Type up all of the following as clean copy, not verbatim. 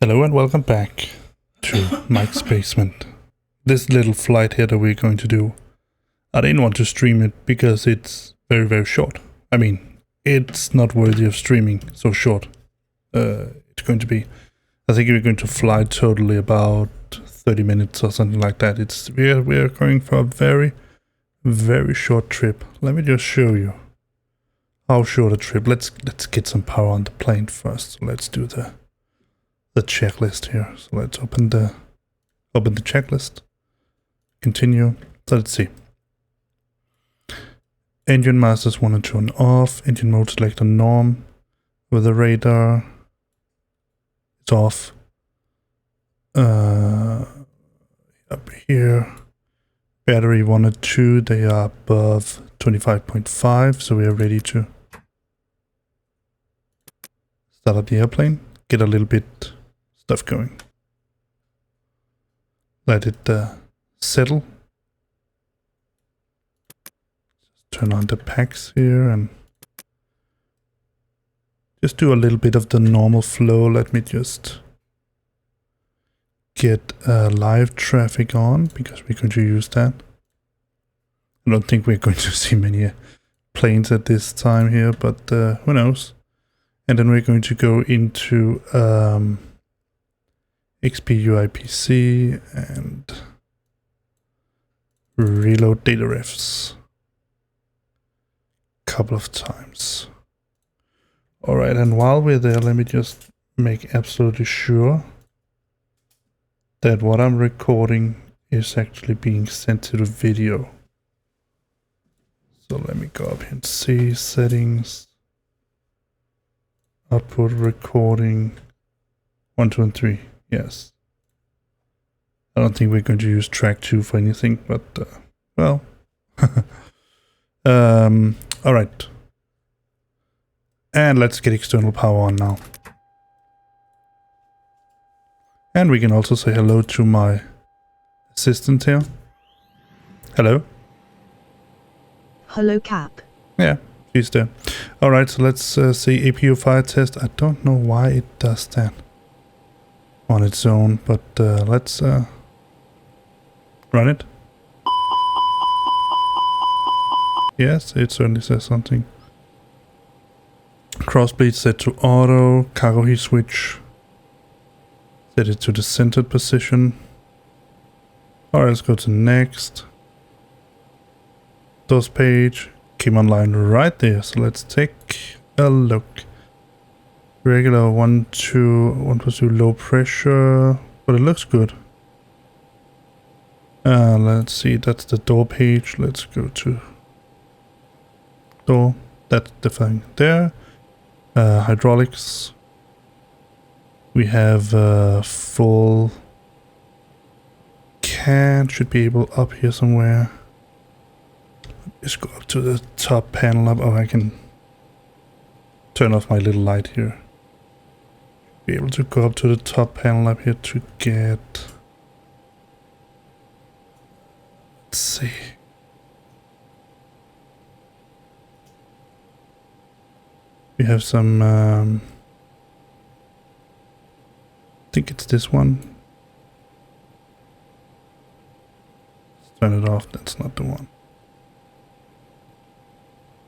Hello and welcome back to Mike's Basement. This little flight here that we're going to do, I didn't want to stream it because it's very, very short. I mean, it's not worthy of streaming so short. It's going to be, I think we're going to fly totally about 30 minutes or something like that. We're going for a very, very short trip. Let me just show you how short a trip. Let's get some power on the plane first. So let's do the checklist here. So let's open the checklist. Continue. So let's see. Engine masters 1 and 2 on off. Engine mode select on norm. With the radar, it's off. Up here, battery 1 and 2, they are above 25.5, so we are ready to start up the airplane. Get a little bit stuff going. Let it settle. Just turn on the packs here and just do a little bit of the normal flow. Let me just get live traffic on because we're going to use that. I don't think we're going to see many planes at this time here, but who knows. And then we're going to go into XPUIPC and reload data refs a couple of times. Alright, and while we're there, let me just make absolutely sure that what I'm recording is actually being sent to the video. So let me go up here and see settings. Output recording 1, 2, and 3. Yes. I don't think we're going to use track 2 for anything, but well. All right. And let's get external power on now. And we can also say hello to my assistant here. Hello. Hello, Cap. Yeah. She's there. Alright, so let's see APU fire test. I don't know why it does that on its own, but let's run it. Yes, it certainly says something. Crossbleed set to auto. Cargo heat switch. Set it to the centered position. Alright, let's go to next. Those page. Came online right there, so let's take a look. Regular 1, 2, 1 plus 2 low pressure, but it looks good. Let's see, that's the door page. Let's go to door. That's the thing there. Hydraulics. We have full can, should be able up here somewhere. Just go up to the top panel up. Oh, I can turn off my little light here. Be able to go up to the top panel up here to get. Let's see. We have some. I think it's this one. Let's turn it off. That's not the one.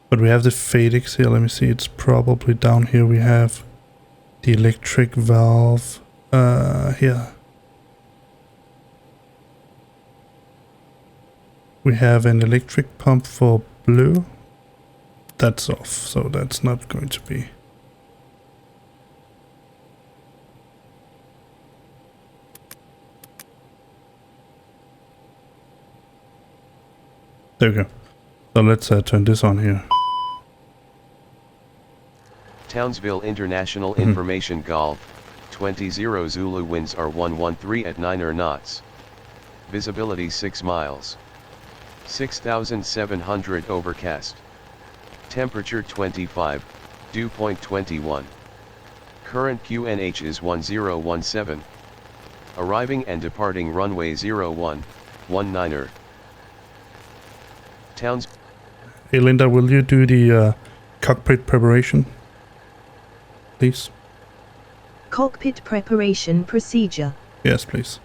But we have the FADEX here. Let me see. It's probably down here. We have the electric valve here. We have an electric pump for blue. That's off, so that's not going to be. There we go. So let's turn this on here. Townsville International Information Golf, 20 Zulu winds are 113 at 9 knots. Visibility 6 miles. 6,700 overcast. Temperature 25, dew point 21. Current QNH is 1017. Arriving and departing runway 01, 19er. Towns. Hey Linda, will you do the cockpit preparation, please? Cockpit preparation procedure. Yes, please.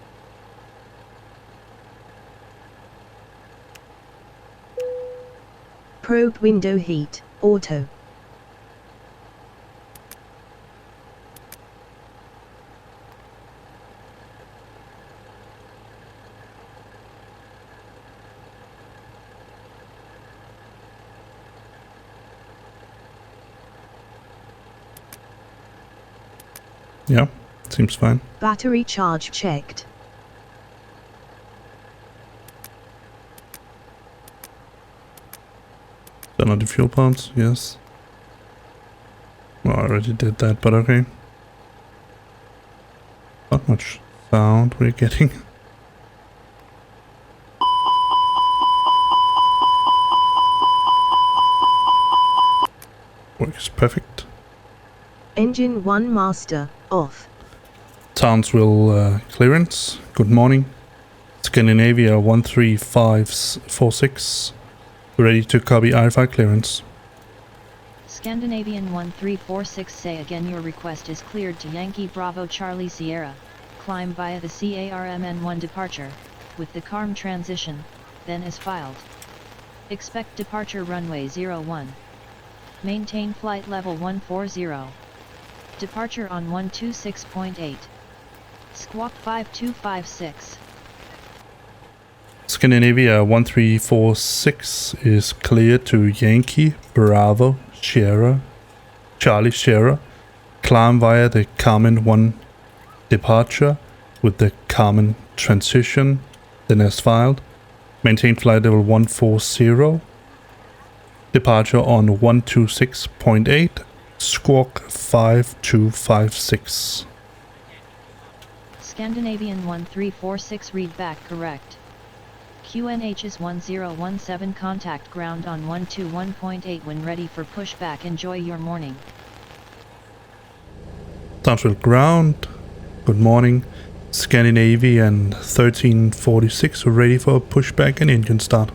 Probe window heat, auto. Yeah, seems fine. Battery charge checked. Turn on the fuel pumps, yes. Well, I already did that, but okay. Not much sound we're getting. Works perfect. Engine 1 master, off. Townsville clearance, good morning. Scandinavia 13546, ready to copy IFI clearance. Scandinavian 1346, say again your request is cleared to Yankee Bravo Charlie Sierra, climb via the CARMN1 departure, with the CARM transition, then as filed. Expect departure runway 01. Maintain flight level 140. Departure on 126.8. Squawk 5256. Scandinavia 1346 is clear to Yankee Bravo Sierra Charlie Sierra, climb via the Carmen 1 departure with the Carmen transition, then as filed. Maintain flight level 140. Departure on 126.8. Squawk 5256. Scandinavian 1346, read back correct. QNH is 1017, contact ground on 121.8 when ready for pushback. Enjoy your morning. Townsville ground, good morning. Scandinavian 1346 ready for pushback and engine start.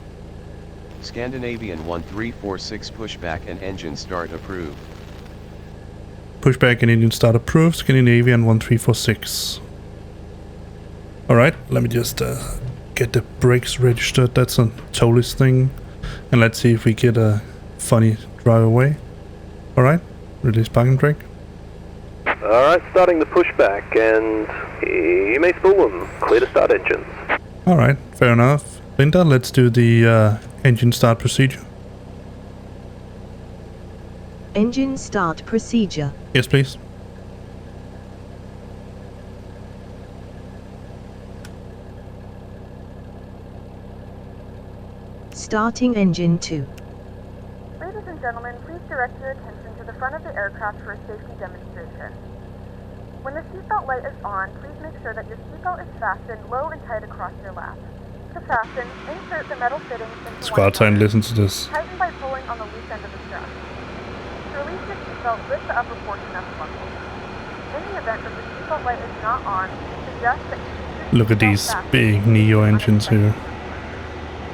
Scandinavian 1346 pushback and engine start approved. Pushback and engine start approved. Scandinavian 1346. Alright, let me just get the brakes registered. That's a totally thing. And let's see if we get a funny drive away. Alright, release parking brake. Alright, starting the pushback, and you may spool them. Clear to start engines. Alright, fair enough. Linda, let's do the engine start procedure. Engine start procedure. Yes, please. Starting engine 2. Ladies and gentlemen, please direct your attention to the front of the aircraft for a safety demonstration. When the seatbelt light is on, please make sure that your seatbelt is fastened low and tight across your lap. To fasten, insert the metal fittings into Squad time, listen to this. Tighten by pulling on the loose end of the strap. To release your seatbelt, lift the upper portion of the buckle. In the event that the seatbelt light is not on, suggest that you keep your Look at seatbelt these fastened big Neo engines here.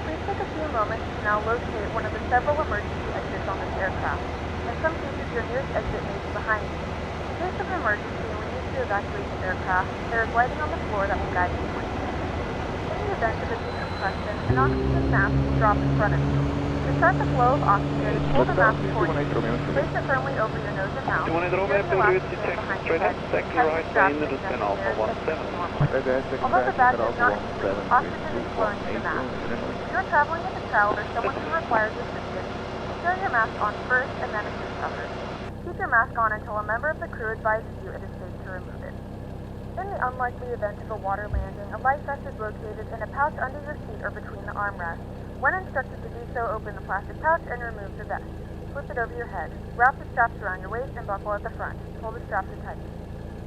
Please take a few moments to now locate one of the several emergency exits on this aircraft. In some cases, your nearest exit may be behind you. In case of an emergency and we need to evacuate the aircraft, there is lighting on the floor that will guide you to it. In the event of a decompression, an oxygen mask will drop in front of you. To start the flow of oxygen, pull the mask towards you. Place it firmly over your nose and mouth. Secure the elastic band behind your head. Tighten the strap to the necessary normally. Although the bag does not inflate, oxygen is flowing to the mask. If you are traveling with a child or someone who requires assistance, secure your mask on first and then a seat cover. Keep your mask on until a member of the crew advises you it is safe to remove it. In the unlikely event of a water landing, a life vest is located in a pouch under your seat or between the armrests. When instructed to do so, open the plastic pouch and remove the vest. Flip it over your head. Wrap the straps around your waist and buckle at the front. Pull the straps in tight.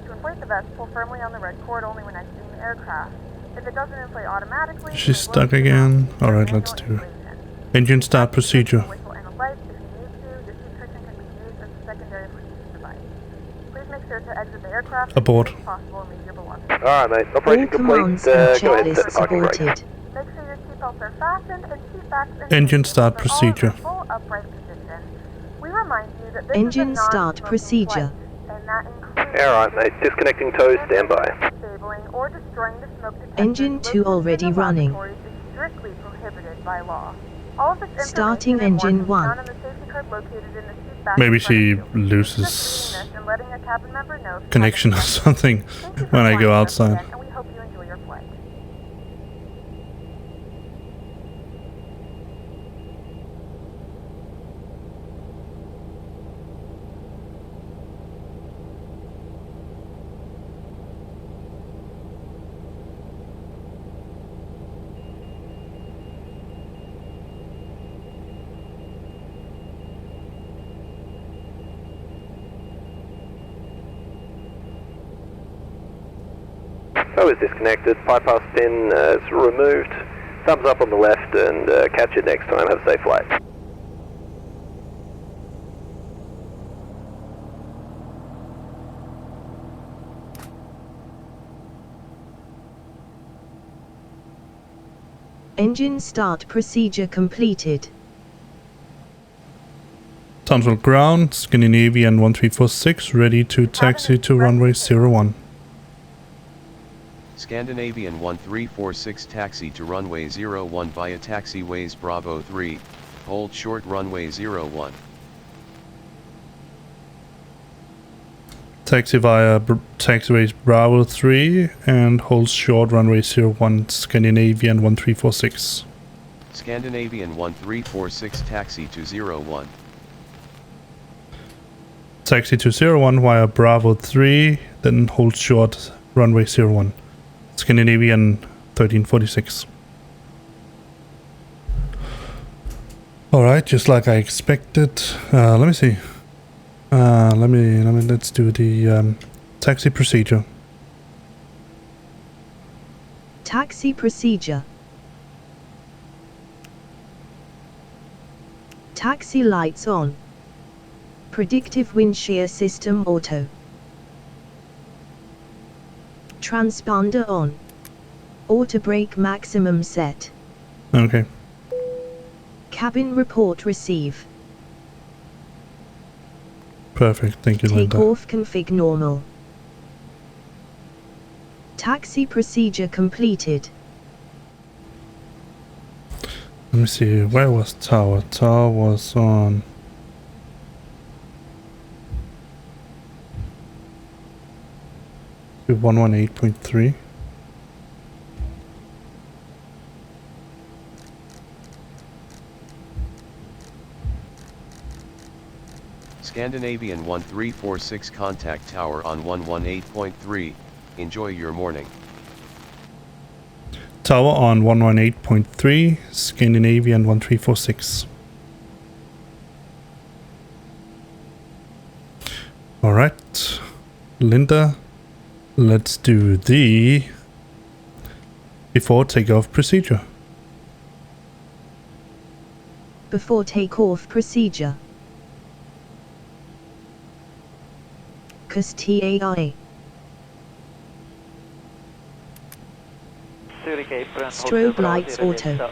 To inflate the vest, pull firmly on the red cord only when exiting the aircraft. If it doesn't inflate automatically, She's stuck again. Alright, let's do it. Engine start procedure. Whistle and a light if you need to. Your seat cushion can be used as a secondary protection device. Please make sure to exit the aircraft Aboard. as soon as possible and leave your belongings. Alright, mate. All Operation complete. commands Go and ahead and set checklists the parking brake. aborted. Make sure your seatbelts are fastened and seat backs and Engine seat start belts are all in procedure. their full upright position. We remind you that this Engine is a start non-smoking procedure. flight, and that includes Alright, mate. Disconnecting tow, standby. Disabling or destroying the smoke detectors Engine 2 located in already the running. laboratories is strictly prohibited by law. All of this Starting information and engine more 1. can be found on the safety card located in the seat back Maybe in front of she you. loses Just reading this and letting a cabin member know if you connection or have any something questions. Thank you for when I flying go with us outside. again, and we hope you enjoy your flight. Tow is disconnected. Bypass pin is removed. Thumbs up on the left and catch you next time. Have a safe flight. Engine start procedure completed. Townsville ground, Scandinavian 1346, ready to taxi to runway 01. Scandinavian 1346 taxi to runway 01 via taxiways Bravo 3, hold short runway 01. Taxi via taxiways Bravo 3 and hold short runway 01, Scandinavian 1346. Scandinavian 1346 taxi to 01. Taxi to 01 via Bravo 3, then hold short runway 01. Scandinavian 1346. Alright, just like I expected. Let me see. Let's do the taxi procedure. Taxi procedure. Taxi lights on. Predictive wind shear system auto. Transponder on. Auto brake maximum set. Okay. Cabin report receive. Perfect. Thank you, Linda. Takeoff config normal. Taxi procedure completed. Let me see. Where was Tower? Tower was on... to 118.3. Scandinavian 1346 contact tower on 118.3, enjoy your morning. Tower on 118.3, Scandinavian 1346. Alright, Linda, let's do the before takeoff procedure. Before takeoff procedure. TAI. Strobe lights auto.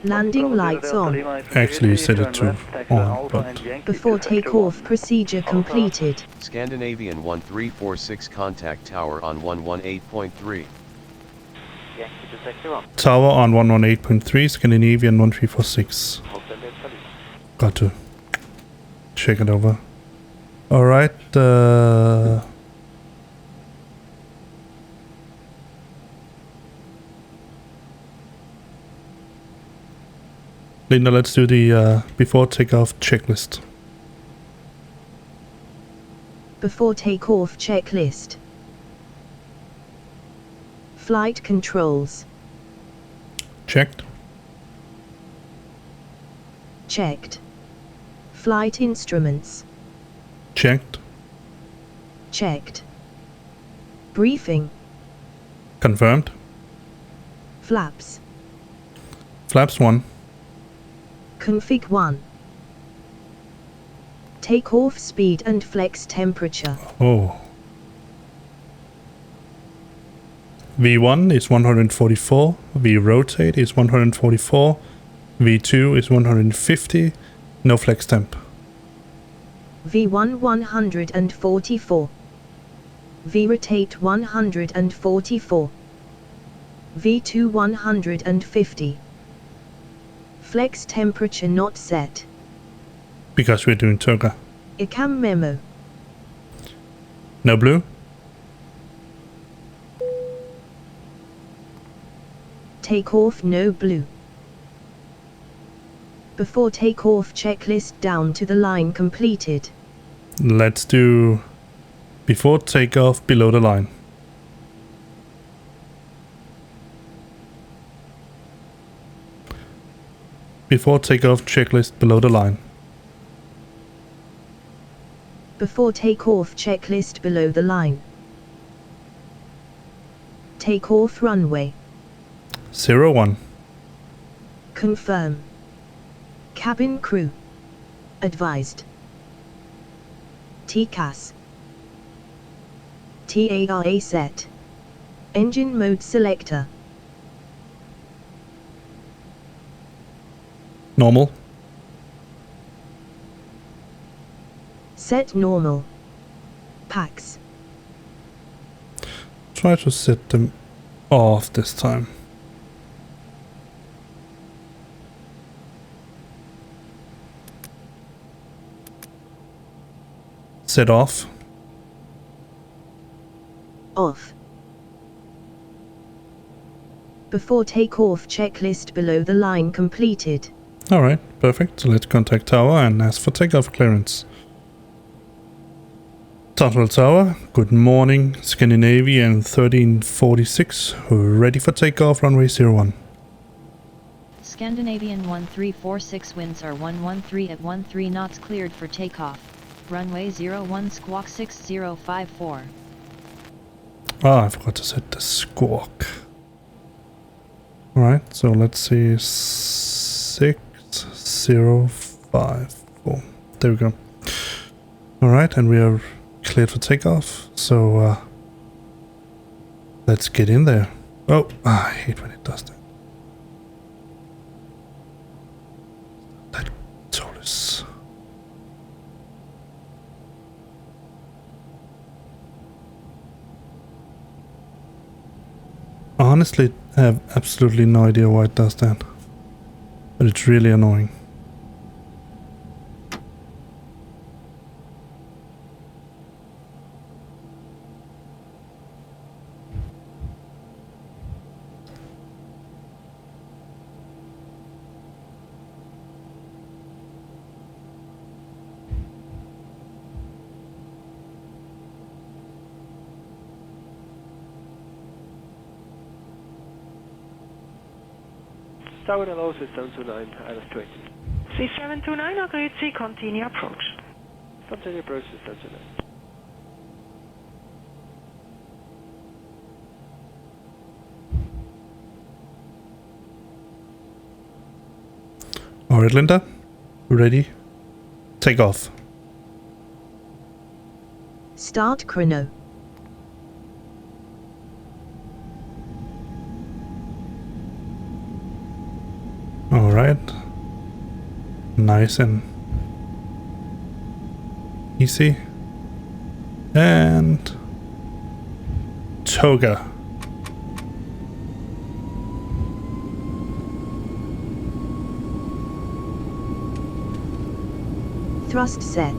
Landing lights on. Actually, you set it to on, but Before takeoff procedure completed. Scandinavian 1346 contact tower on 118.3. Tower on 118.3, Scandinavian 1346. Got to check it over. Alright, Linda, let's do the before takeoff checklist. Before takeoff checklist. Flight controls. Checked. Checked. Flight instruments. Checked. Checked. Briefing. Confirmed. Flaps. Flaps 1. Config 1. Takeoff speed and flex temperature. Oh. V1 is 144. V rotate is 144. V2 is 150. No flex temp. V1 144. V rotate 144. V2 150. Flex temperature not set. Because we're doing toga. ICAM memo. No blue? Takeoff no blue. Before takeoff checklist down to the line completed. Let's do before takeoff below the line. Before takeoff checklist below the line. Before takeoff checklist below the line. Takeoff runway. 01. Confirm. Cabin crew. Advised. TCAS. TARA set. Engine mode selector. Normal. Set normal. Pax. Try to set them off this time. Set off. Off. Before takeoff checklist below the line completed. Alright, perfect. So let's contact tower and ask for takeoff clearance. Townsville Tower, good morning. Scandinavian 1346, ready for takeoff, runway 01. Scandinavian 1346 winds are 113 at 13 knots cleared for takeoff. Runway 01 squawk 6054. Ah, I forgot to set the squawk. Alright, so let's see, 6054. There we go. Alright, and we are cleared for takeoff, so let's get in there. Oh, I hate when it does that. That Taurus. Honestly, I have absolutely no idea why it does that, but it's really annoying. Tower hello, 6729, Airbus 20. 6729, agreed, C, continue approach. Continue approach, 6729. Alright, Linda, ready? Take off. Start chrono. Alright. Nice and easy. And toga. Thrust set.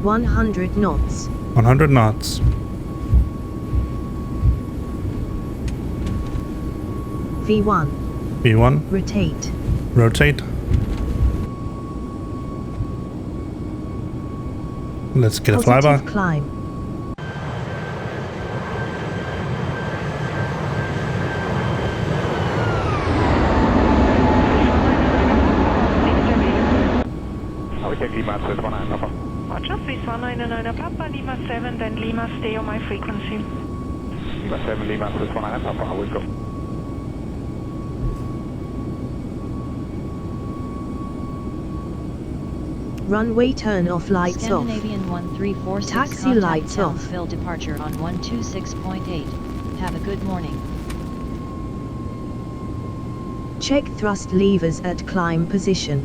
(100 knots). 100 knots. V1. V1. Rotate. Rotate. Let's get a Positive flyby. climb. Roger, Swiss 199 Papa, Lima 7, then Lima, stay on my frequency. Lima 7, Lima, Swiss 199 Papa, I will go. Runway turn off, lights off. Scandinavian 1346 Taxi contact lights off. Townsville departure on 126.8. Have a good morning. Check thrust levers at climb position.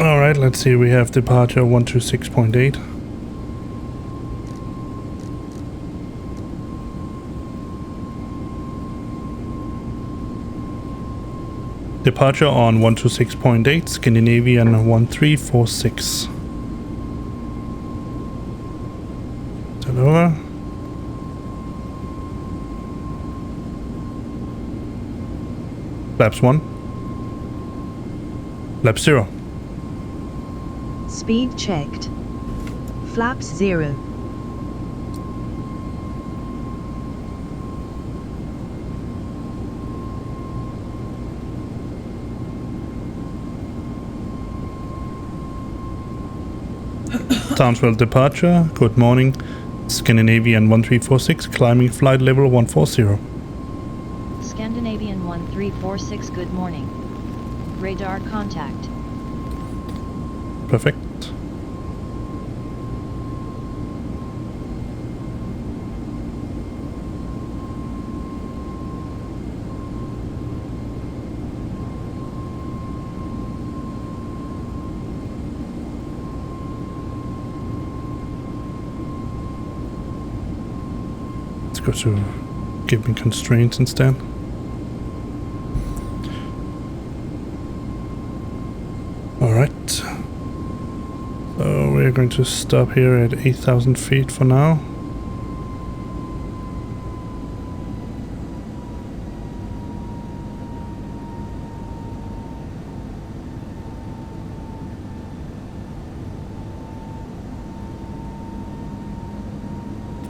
Alright, let's see, we have departure 126.8. Departure on 126.8, Scandinavian 1346. Turn over. Flaps 1. Flap 0. Speed checked. Flaps 0. Townsville departure, good morning. Scandinavian 1346, climbing flight level 140. Scandinavian 1346, good morning. Radar contact. Perfect. Let's go to give me constraints instead. Alright. So we're going to stop here at 8,000 feet for now.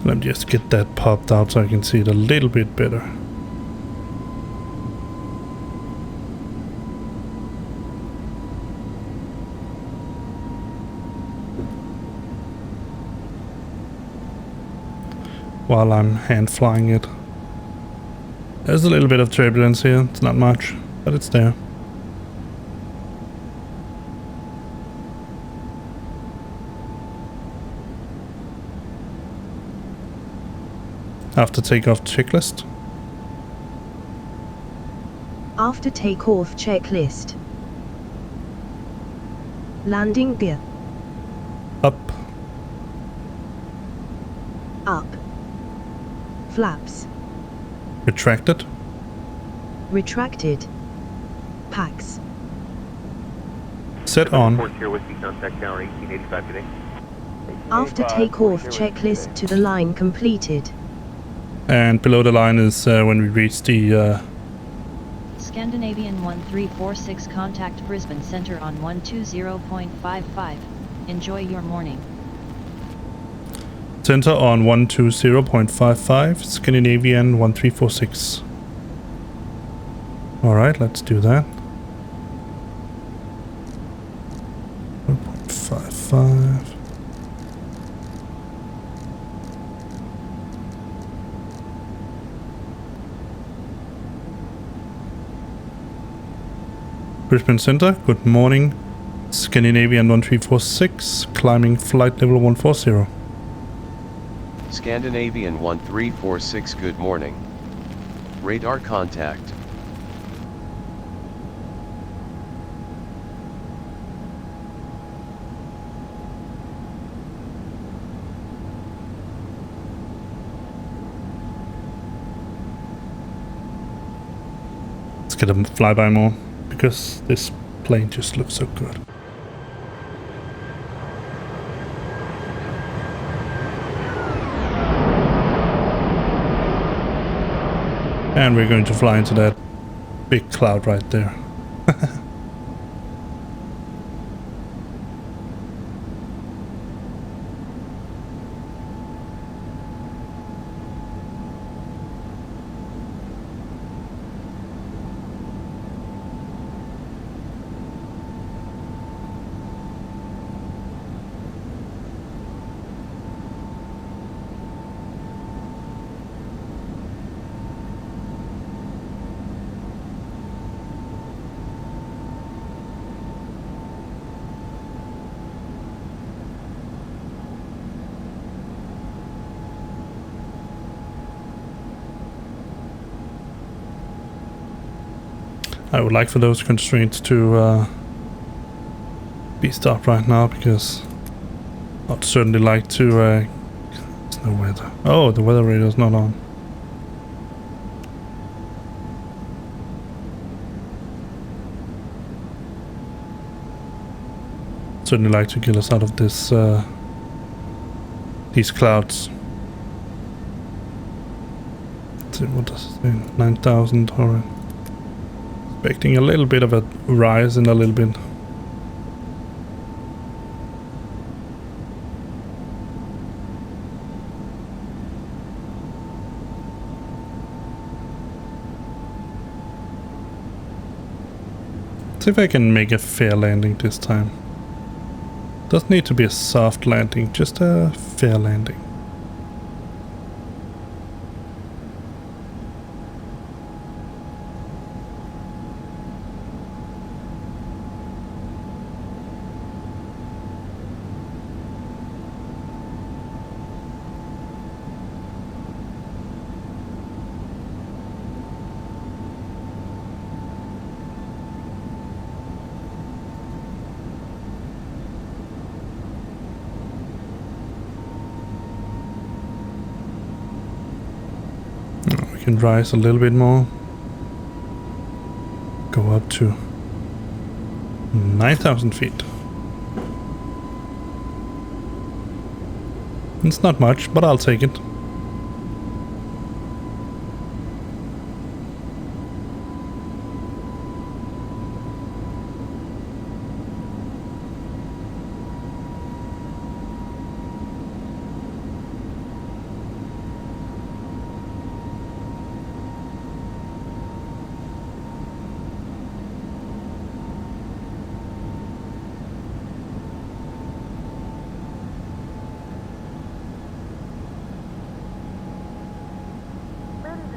Let me just get that popped out so I can see it a little bit better. While I'm hand flying it. There's a little bit of turbulence here, it's not much, but it's there. After takeoff checklist. After takeoff checklist. Landing gear. Up. Up. Flaps. Retracted. Retracted. Packs. Set on. After takeoff checklist to the line completed. And below the line is when we reach the Scandinavian 1346, contact Brisbane Centre on 120.55. Enjoy your morning. center on 120.55, Scandinavian 1346. Alright, let's do that. 1.55. Brisbane Centre, good morning. Scandinavian 1346, climbing flight level 140. Scandinavian 1346, good morning. Radar contact. Let's get a flyby more, because this plane just looks so good. And we're going to fly into that big cloud right there. I would like for those constraints to be stopped right now, because I'd certainly like to... there's no weather. Oh, the weather radar's not on. Certainly like to get us out of this these clouds. Let's see, what does it say? 9,000. Alright. Expecting a little bit of a rise in a little bit. See if I can make a fair landing this time. Doesn't need to be a soft landing, just a fair landing. Can rise a little bit more. Go up to 9,000 feet. It's not much, but I'll take it.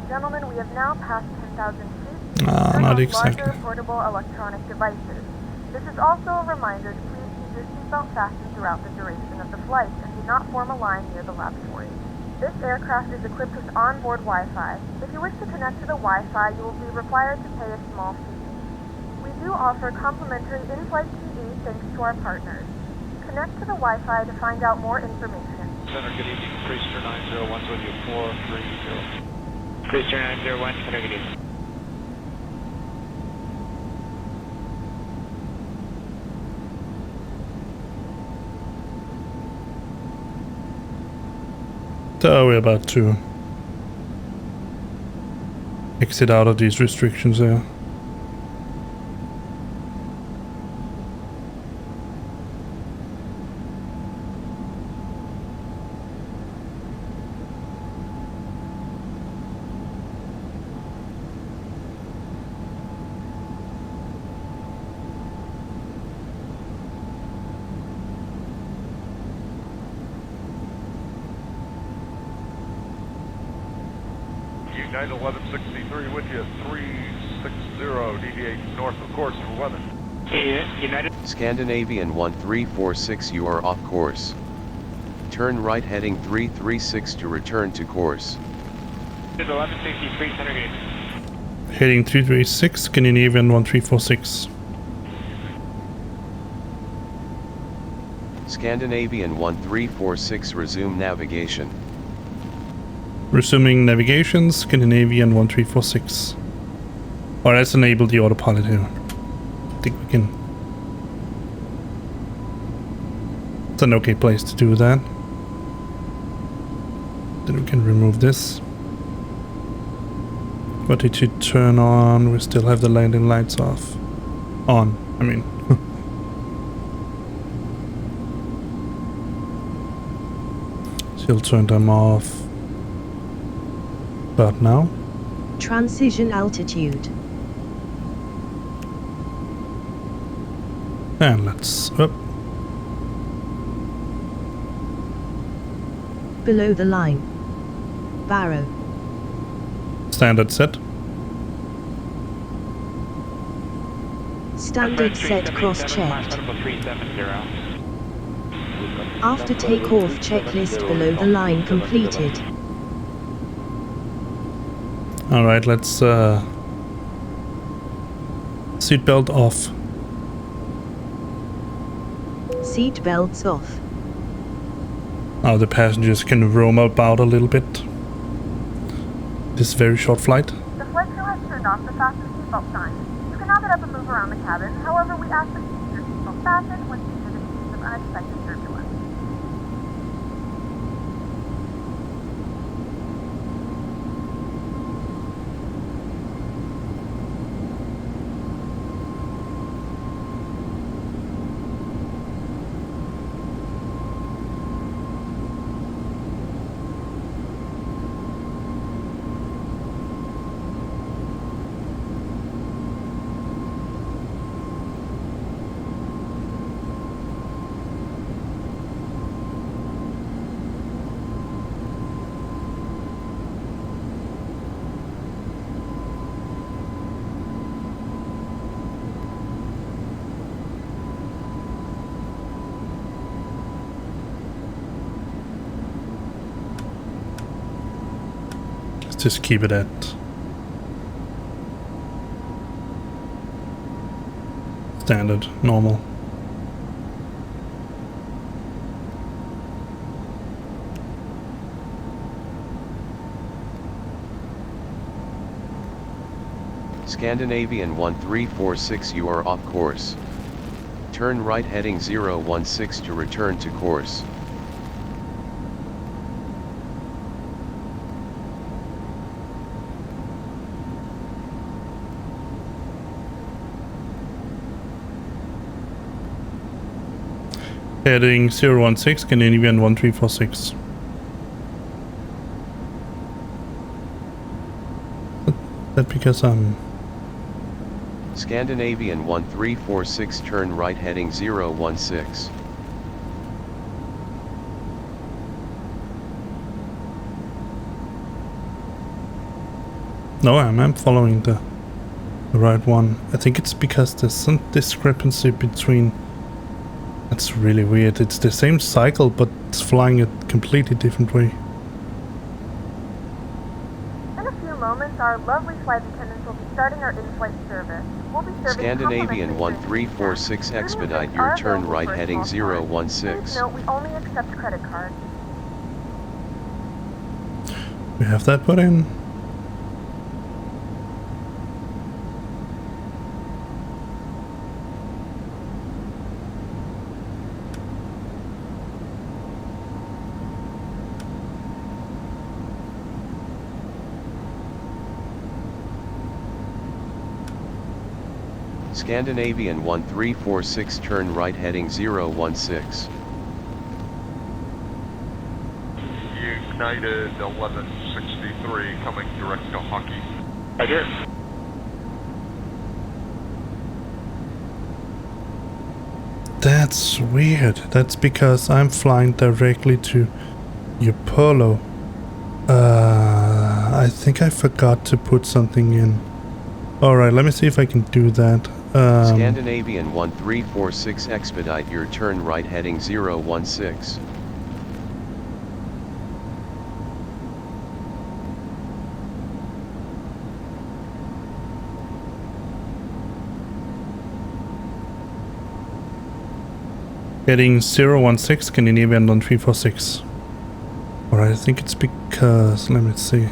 Gentlemen, we have now passed 10,000 feet. Not exactly. Larger portable electronic devices. This is also a reminder to please keep your seatbelt fastened throughout the duration of the flight and do not form a line near the lavatory. This aircraft is equipped with onboard Wi-Fi. If you wish to connect to the Wi-Fi, you will be required to pay a small fee. We do offer complimentary in-flight TV thanks to our partners. Connect to the Wi-Fi to find out more information. Center, good evening. Priester 901 with you, 430. Priester 901, Center, good evening. So we're about to exit out of these restrictions there. United 1163 with you, 360, deviate north of course for weather. United Scandinavian 1346, you are off course. Turn right heading 336 to return to course. 1163, Center, good evening. Heading 336, Scandinavian 1346. Scandinavian 1346, resume navigation. Resuming navigation, Scandinavian 1346. Or let's enable the autopilot here. I think we can. It's an okay place to do that. Then we can remove this. But it should turn on. We still have the landing lights off. On, I mean. Still turn them off. But now? Transition altitude. And let's up. Below the line. Barrow. Standard set. Standard set cross-checked. After takeoff, checklist below the line completed. Alright, let's Seatbelt off. Seat belts off. Now the passengers can roam about a little bit. This very short flight. The flight crew has turned off the fasten seatbelt sign. You can now get up and move around the cabin. However, we ask that you keep your seatbelt fastened when seated in case of unexpected turbulence. Just keep it at standard, normal. Scandinavian 1346, you are off course. Turn right heading 016 to return to course. Heading 016, Scandinavian 1346. That because I'm... Scandinavian 1346, turn right heading 016. No, I'm following the right one. I think it's because there's some discrepancy between... That's really weird. It's the same cycle, but it's flying a completely different way. In a few moments, our lovely flight attendants will be starting our in-flight service. We'll be serving Scandinavian 1346, expedite your turn right heading 016. Please note we only accept credit cards. We have that put in. Scandinavian 1346, turn right heading 016. United 1163 coming direct to Hockey. Right here. That's weird. That's because I'm flying directly to Upolo. I think I forgot to put something in. Alright, let me see if I can do that. Scandinavian 1346, expedite your turn right heading 016. Heading 016, Scandinavian 1346. Alright, I think it's because... Let me see.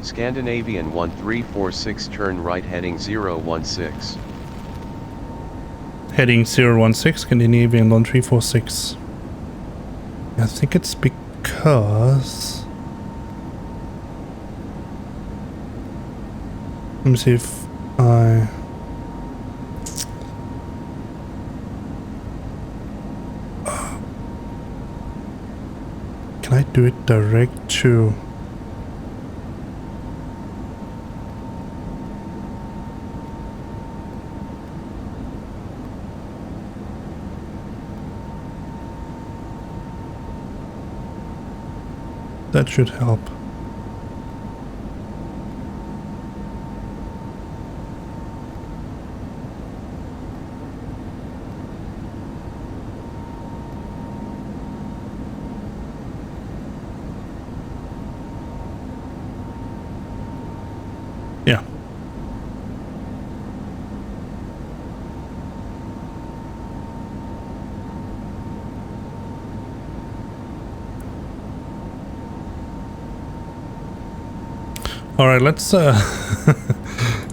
Scandinavian 1346, turn right heading 016. Heading 016, Scandinavian 1346. I think it's because... Let me see if I... Can I do it direct to... That should help. All right, let's let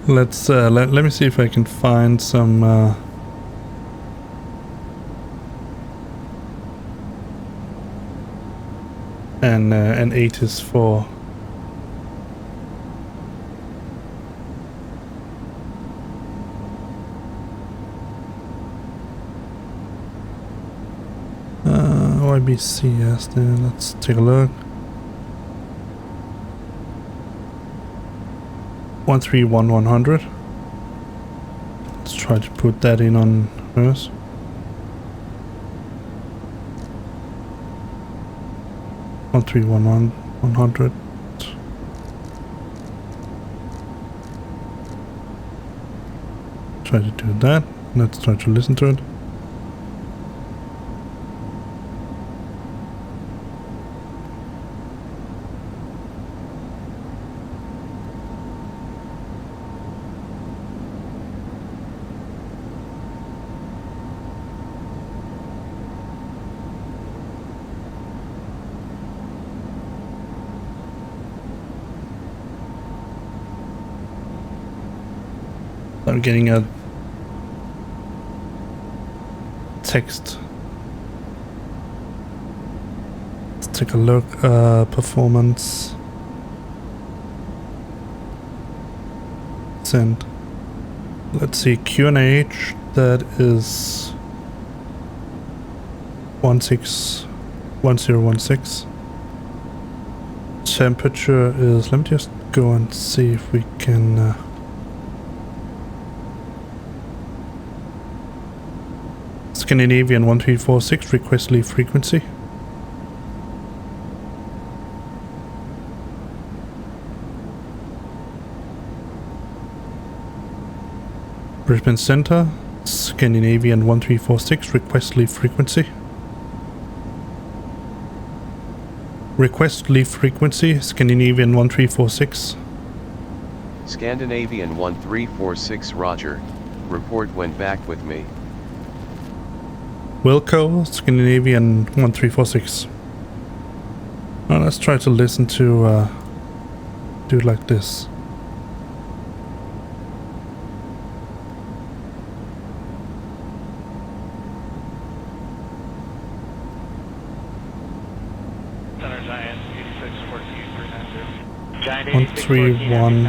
me see if I can find some an ATIS for YBCS there. Let's take a look. 131-100. Let's try to put that in on hers. One 100. Try to do that. Let's try to listen to it. I'm getting a text. Let's take a look. Performance. Send. Let's see. QNH. That is 1016. Temperature is. Let me just go and see if we can. Scandinavian 1346, request leave frequency. Brisbane Center, Scandinavian 1346, request leave frequency. Request leave frequency, Scandinavian 1346. Scandinavian 1346, roger. Report when back with me. Wilco, Scandinavian 1346. Now let's try to listen to do it like this. Center Giant 8614 Giant 131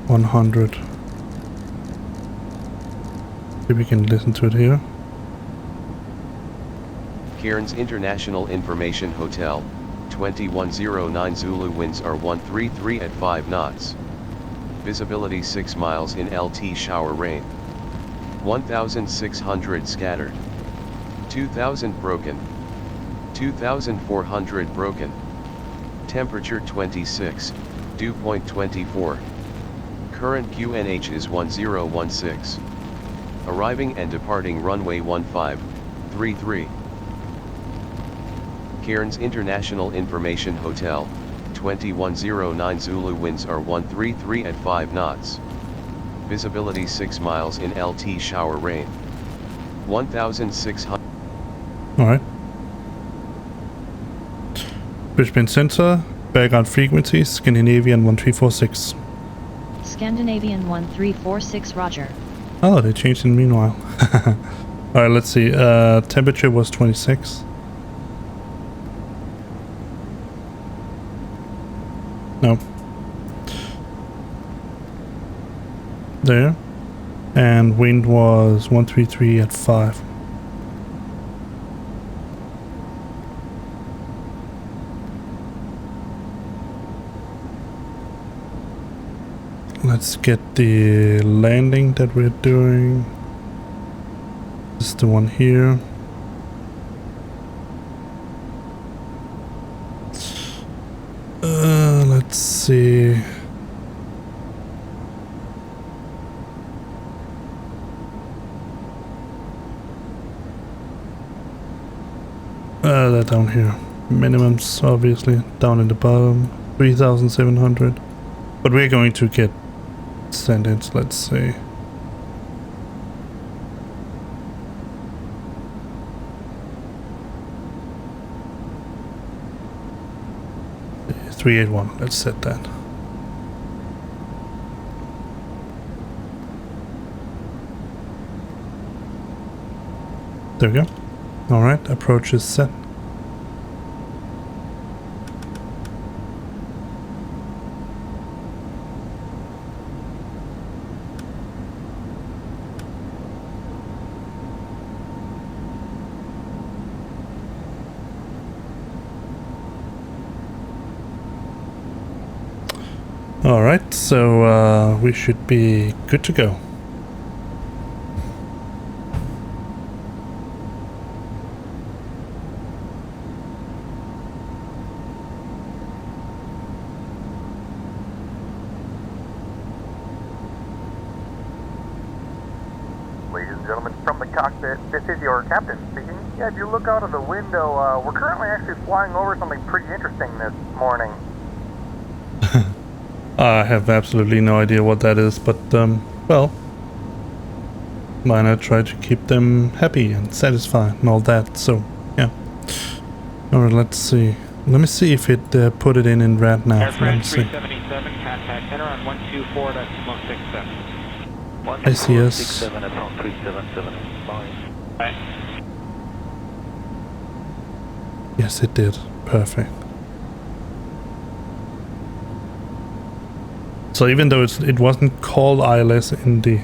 100. See if we can listen to it here. Cairns International Information Hotel, 2109 Zulu, winds are 133 at 5 knots. Visibility 6 miles in LT, shower rain. 1,600 scattered. 2,000 broken. 2,400 broken. Temperature 26, dew point 24. Current QNH is 1016. Arriving and departing runway 1533. Cairns International Information Hotel, 2109 Zulu, winds are 133 at 5 knots. Visibility 6 miles in LT, shower rain. 1,600. Alright. Brisbane Center, background frequencies, Scandinavian 1346. Scandinavian 1346, roger. Oh, they changed it meanwhile. Alright, let's see. Temperature was 26. No. There. And wind was 133 at 5. Let's get the landing that we're doing. This is the one here. Let's see. They're down here. Minimums, obviously, down in the bottom. 3,700. But we're going to get send-ins, let's see. .381, let's set that. There we go. Alright, approach is set. Alright, so we should be good to go. Ladies and gentlemen, from the cockpit, this is your captain speaking. Yeah, if you look out of the window, we're currently actually flying over something pretty interesting this morning. I have absolutely no idea what that is, but, well, why not try to keep them happy and satisfied and all that, so, yeah. Alright, let's see. Let me see if it put it in red now. Aircraft 377, contact center on 124, that's 167. ICS. 67 at 377. Bye. Yes, it did. Perfect. So even though it wasn't called ILS in the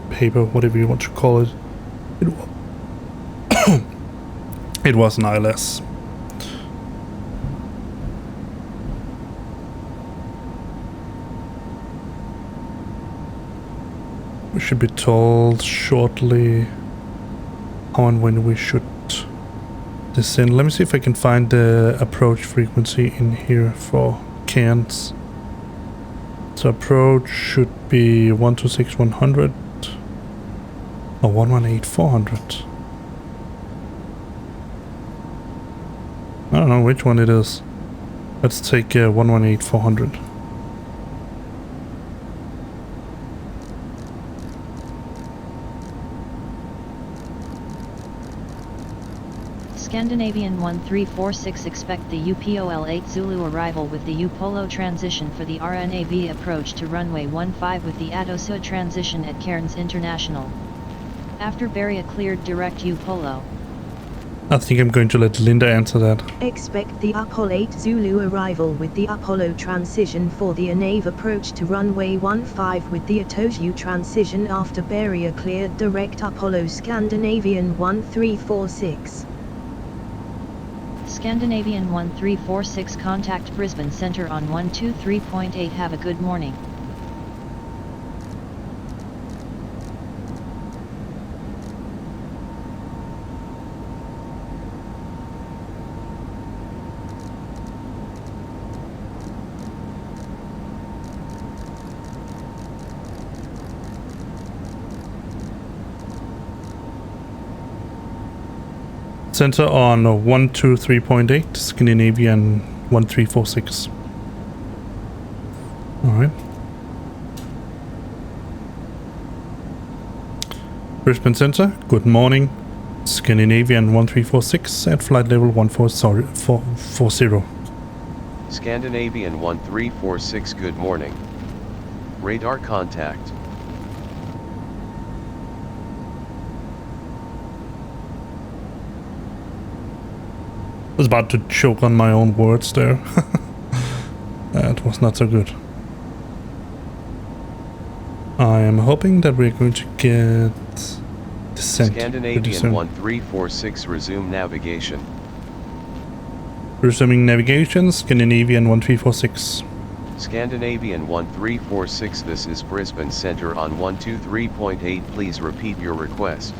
paper, whatever you want to call it, it was an ILS. We should be told shortly how and when we should descend. Let me see if I can find the approach frequency in here for Cairns. So approach should be 126-100 or 118-400. I don't know which one it is. Let's take 118-400. Scandinavian 1346 expect the UPOL-8 Zulu arrival with the U-Polo transition for the RNAV approach to runway 15 with the ATOSA transition at Cairns International. After Beria cleared direct U-Polo. I think I'm going to let Linda answer that. Expect the Apollo 8 Zulu arrival with the Apollo transition for the ANAV approach to runway 15 with the ATOSA transition after Beria cleared direct Apollo Scandinavian 1346. Scandinavian 1346 contact Brisbane Centre on 123.8. Have a good morning. Center on 123.8, Scandinavian 1346. Alright. Brisbane Center, good morning. Scandinavian 1346 at flight level 1440. Scandinavian 1346, good morning. Radar contact. I was about to choke on my own words there. That was not so good. I am hoping that we're going to get descent. Scandinavian 1346, resume navigation. Resuming navigation, Scandinavian 1346. Scandinavian 1346, this is Brisbane Centre on 123.8, please repeat your request.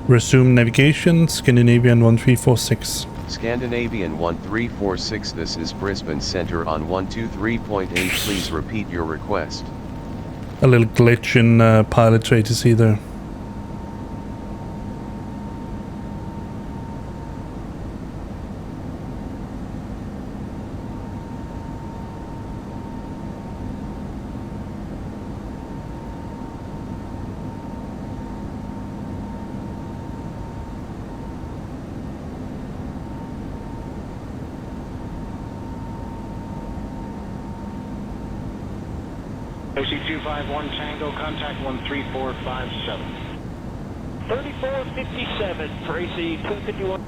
Resume navigation, Scandinavian 1346. Scandinavian 1346, this is Brisbane Centre on 123.8, please repeat your request. A little glitch in Pilot2ATC there. AC251 Tango, contact 13457. 3457 for AC251.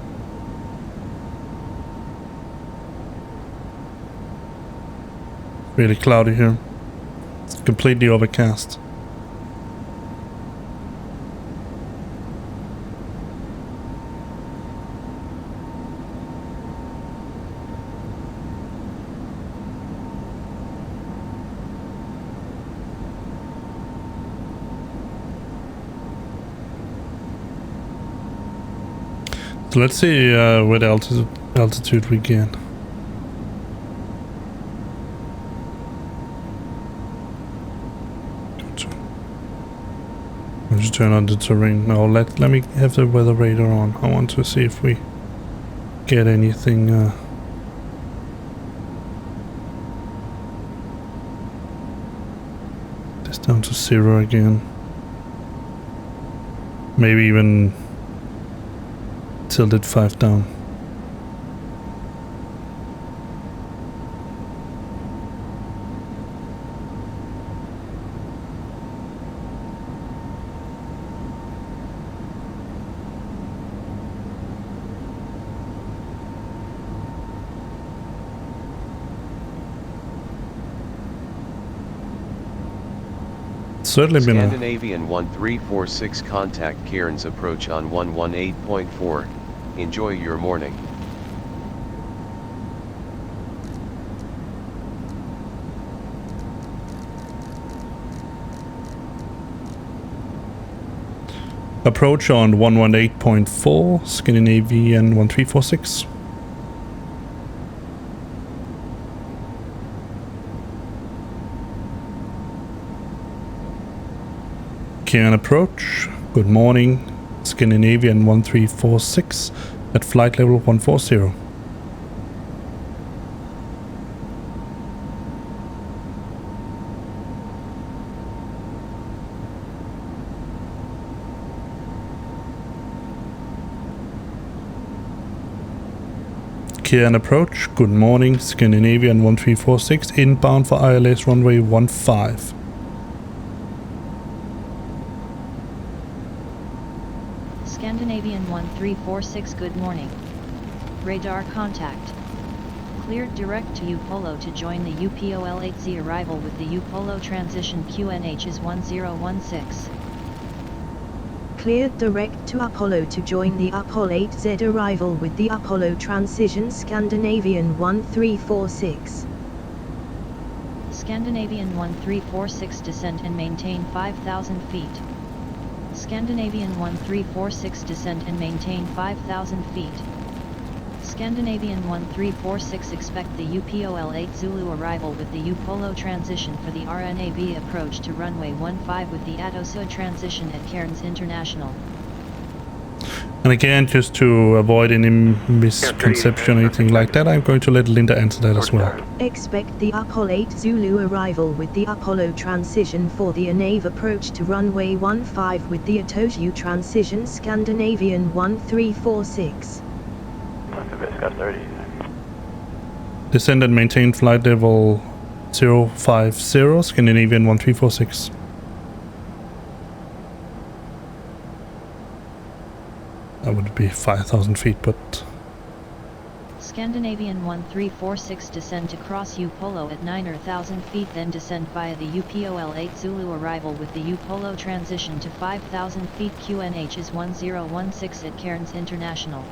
Really cloudy here. It's completely overcast. So let's see what altitude we get. I'll just turn on the terrain. No, let me have the weather radar on. I want to see if we get anything. This down to 0 again. Maybe even tilted 5 down. Certainly been Scandinavian 1346 contact Cairns approach on 118.4. Enjoy your morning. approach on 118.4 Scandinavian 1346. Cairns approach. Good morning, Scandinavian 1346 at flight level 140. Cairns approach. Good morning, Scandinavian 1346 inbound for ILS runway 15. Scandinavian 1346, good morning. Radar contact. Cleared direct to UPOLO to join the UPOL-8Z arrival with the UPOLO transition QNH is 1016. Cleared direct to Apollo to join the UPOL-8Z arrival with the Apollo transition Scandinavian 1346. Scandinavian 1346 descend and maintain 5,000 feet. Scandinavian 1346 descend and maintain 5,000 feet. Scandinavian 1346 expect the UPOL-8 Zulu arrival with the UPOLO transition for the RNAV approach to runway 15 with the ATOSA transition at Cairns International. And again, just to avoid any misconception or anything like that, I'm going to let Linda answer that as well. Expect the UPOL-8 Zulu arrival with the Apollo transition for the ANAV approach to runway 15 with the ATOSU transition Scandinavian 1346. Descend and maintain flight level 050 Scandinavian 1346. That would be 5,000 feet, but... Scandinavian 1346 descend to cross UPOLO at 9,000 feet, then descend via the UPOL-8 Zulu arrival with the UPOLO transition to 5,000 feet. QNH is 1016 at Cairns International.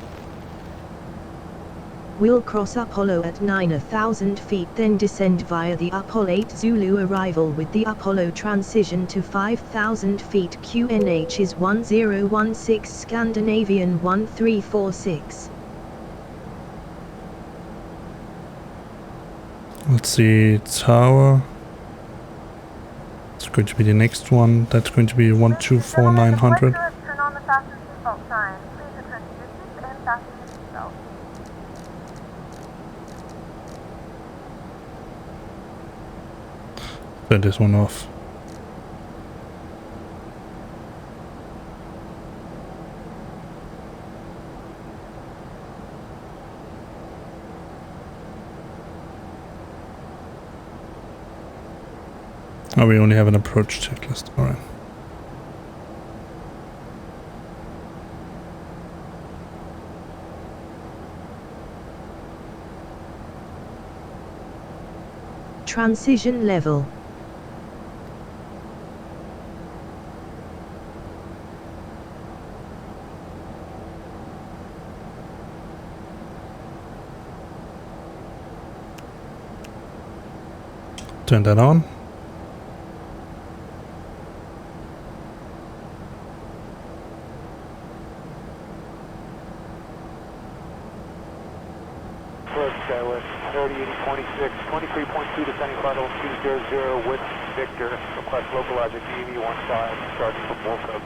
Will cross Apollo at 9,000 feet, then descend via the UPOL-8 Zulu arrival with the Apollo transition to 5,000 feet. QNH is 1016 Scandinavian 1346. Let's see, tower. It's going to be the next one. That's going to be 124900. Turn on the fasten seatbelt sign. Please return to your seats and fasten your seatbelt. Turn this one off. Oh, we only have an approach checklist. Alright. Transition level. Turn that on. Skywest 308026, 23.2 descending final 200 with Victor. Request localizer DV15 starting from Wolfcode.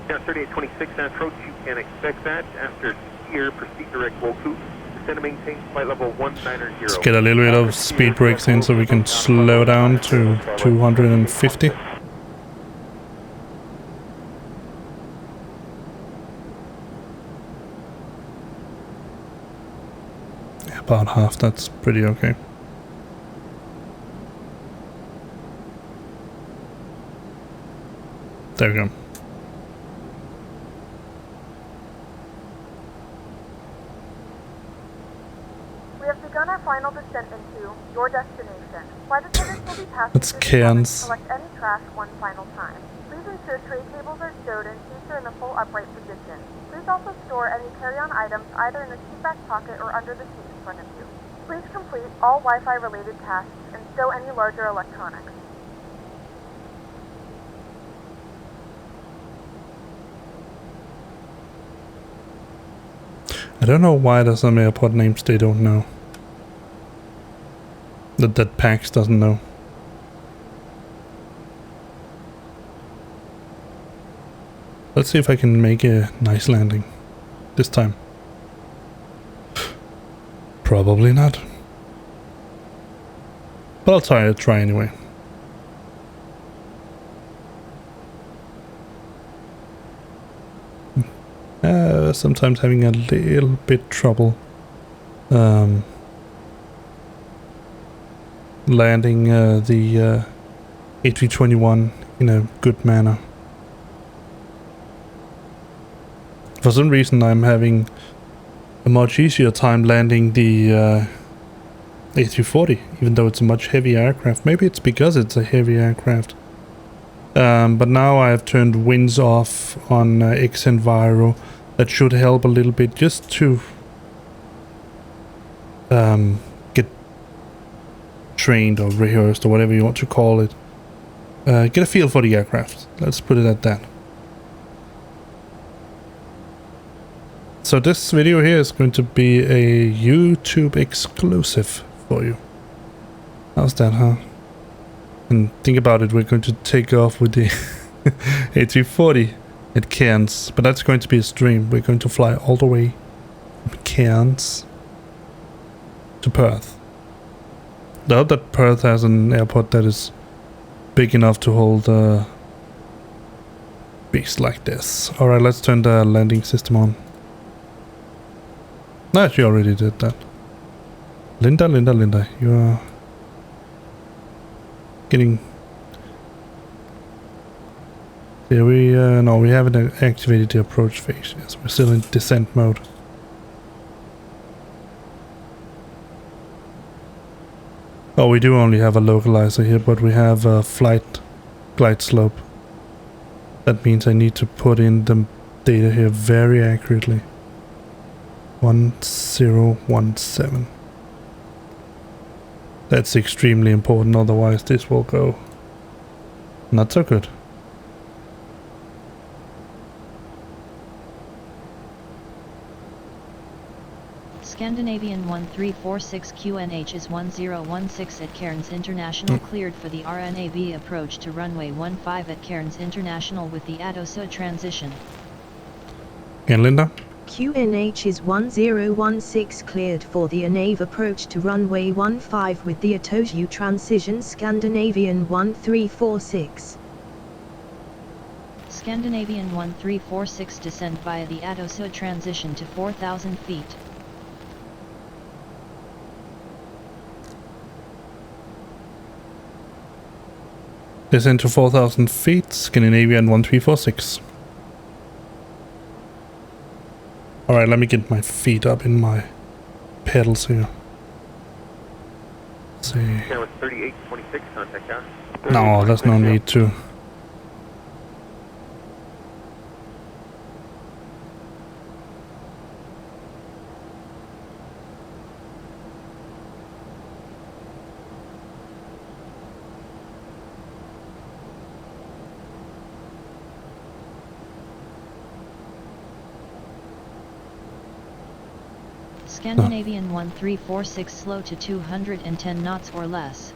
Yeah, 3826 approach, you can expect that. After here, proceed direct Woku. Descend and maintain flight level 190. Let's get a little bit of speed brakes in so we can slow down to 250. About half, that's pretty okay. There we go. We have begun our final descent into your destination. Flight attendants will be passing That's Cairns. Select any trash one final time. Please ensure tray tables are stowed and seats are in a full upright position. Please also store any carry-on items either in the seat back pocket or under the seat in front of you. Please complete all Wi-Fi related tasks and stow any larger electronics. I don't know why there's some airport names they don't know. That PAX doesn't know. Let's see if I can make a nice landing this time. Probably not. But I'll try anyway. Sometimes having a little bit trouble landing the A321 in a good manner. For some reason I'm having a much easier time landing the A340, even though it's a much heavier aircraft. Maybe it's because it's a heavy aircraft. But now I have turned winds off on X-Enviro. That should help a little bit, just to get trained or rehearsed or whatever you want to call it. Get a feel for the aircraft. Let's put it at that. So this video here is going to be a YouTube exclusive for you. How's that, huh? And think about it, we're going to take off with the A340 at Cairns, but that's going to be a stream. We're going to fly all the way from Cairns to Perth. I hope that Perth has an airport that is big enough to hold a beast like this. Alright, let's turn the landing system on. No, she already did that. Linda, you are getting... Yeah, no, we haven't activated the approach phase. Yes, we're still in descent mode. Oh, we do only have a localizer here, but we have a flight glide slope. That means I need to put in the data here very accurately. 1017. That's extremely important, otherwise this will go not so good. Scandinavian 1346 QNH is 1016 at Cairns International, cleared for the RNAV approach to runway 15 at Cairns International with the ATOSA transition. And Linda? QNH is 1016 cleared for the ANAV approach to runway 15 with the ATOSU transition. Scandinavian 1346. Scandinavian 1346 descend via the ATOSA transition to 4,000 feet. Descend to 4,000 feet, Scandinavian 1346. Alright, let me get my feet up in my pedals here. Let's see. There was 3826, contact down. No, there's no need to. Scandinavian 1346 slow to 210 knots or less.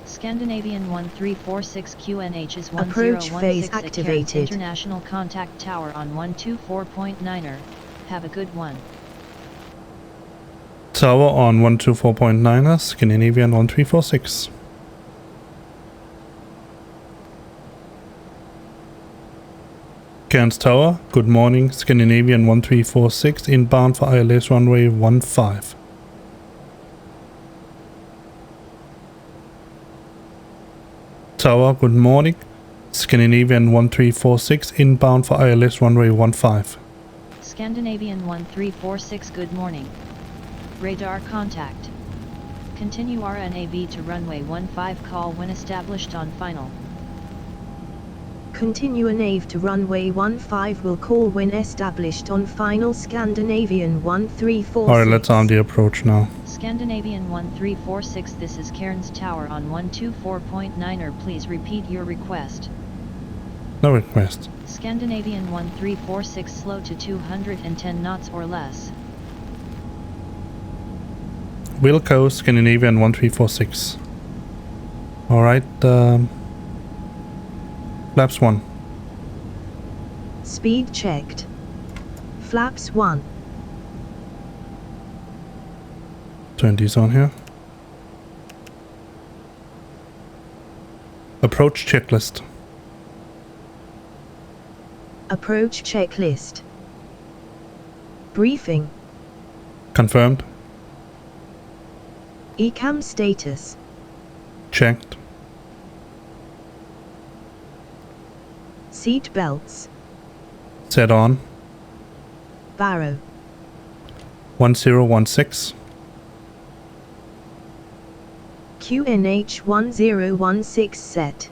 Scandinavian 1346 QNH is 1016 Approach phase at Cairns activated. International Contact Tower on 124.9er. Have a good one. Tower on 124.9, Scandinavian 1346. Cairns Tower, good morning, Scandinavian 1346, inbound for ILS runway 15. Tower, good morning, Scandinavian 1346, inbound for ILS runway 15. Scandinavian 1346 good morning. Radar contact. Continue RNAV to runway 15 call when established on final. Continue NAV to runway 15 will call when established on final. Scandinavian 1346. Alright, let's arm the approach now. Scandinavian 1346 this is Cairns Tower on 124.9er please repeat your request. No request. Scandinavian 1346 slow to 210 knots or less. Wilco, Scandinavian 1346. Alright, flaps 1. Speed checked. Flaps 1. 20's on here. Approach checklist. Approach checklist. Briefing. Confirmed. ECAM status. Checked. Seat belts. Set on. Barrow. 1016. QNH 1016 set.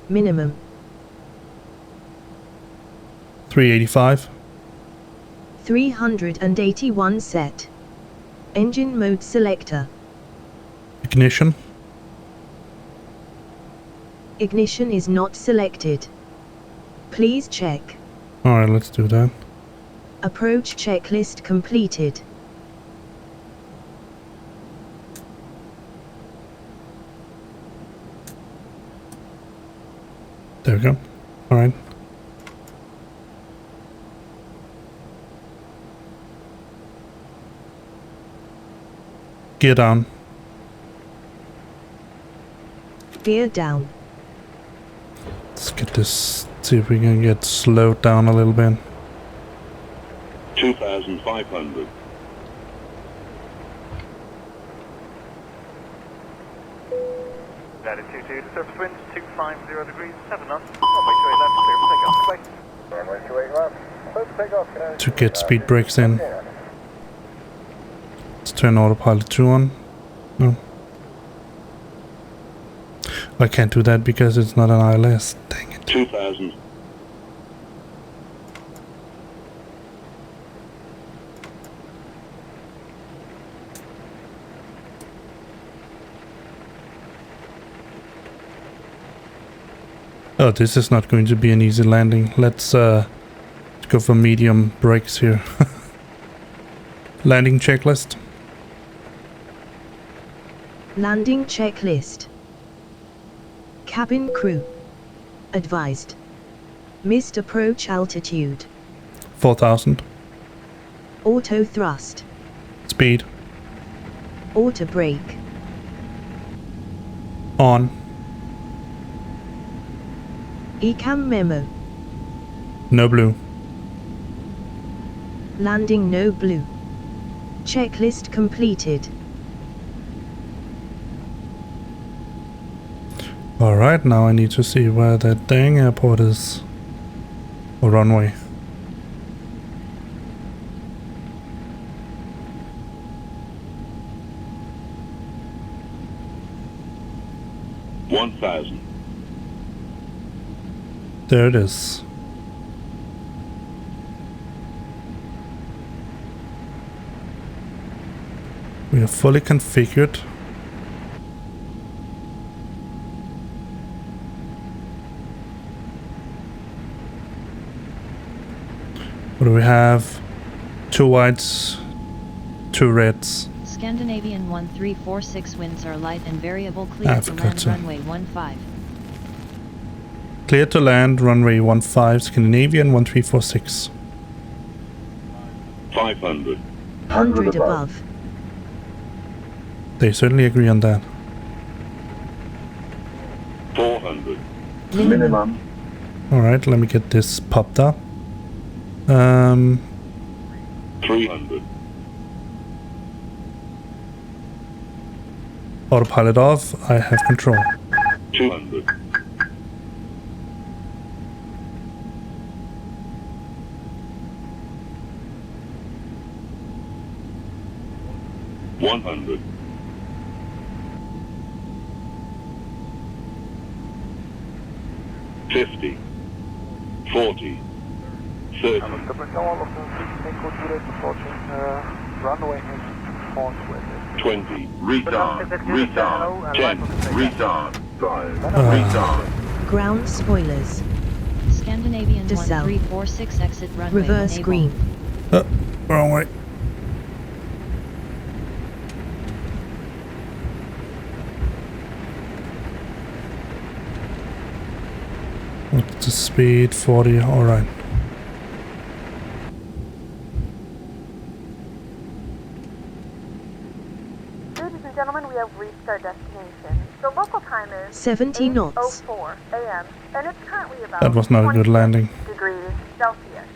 Minimum. 385. 381 set. Engine mode selector. Ignition. Ignition is not selected. Please check. Alright, let's do that. Approach checklist completed. There we go. Alright. Gear down. Gear down. Let's get this, see if we can get slowed down a little bit. 2,500. Latitude 2 to surface winds, 250 degrees, 7 knots. Runway 28 left, clear for takeoff. Goodbye. Runway 28 left, clear for takeoff. Can I... To get speed brakes in. Let's turn autopilot 2 on. No. I can't do that because it's not an ILS. Dang it. 2,000. Oh, this is not going to be an easy landing. Let's go for medium brakes here. Landing checklist. Landing checklist. Cabin crew. Advised. Missed approach altitude. 4,000. Auto thrust. Speed. Auto brake. On. ECAM memo. No blue. Landing no blue. Checklist completed. Alright, now I need to see where that dang airport is. Or runway. There it is. We are fully configured. What do we have? 2 whites, 2 reds. Scandinavian 1346 winds are light and variable, clear to land runway 15. Clear to land runway 15, Scandinavian 1346. 500. 100 above. They certainly agree on that. 400. Minimum. Alright, let me get this popped up. 300. Autopilot off, I have control. 200. 100. 50. 40. 30. Runway 20. Retard. Retard. 10. Retard. 5. Retard. Ground spoilers. Scandinavian Descent. 1346 exit runway. Reverse enable. green. Wrong way. What's the speed? 40, alright. Ladies and gentlemen, we have reached our destination. The local time is 70 knots. 8:04 a.m. and it's currently about That was not a good landing. degrees Celsius.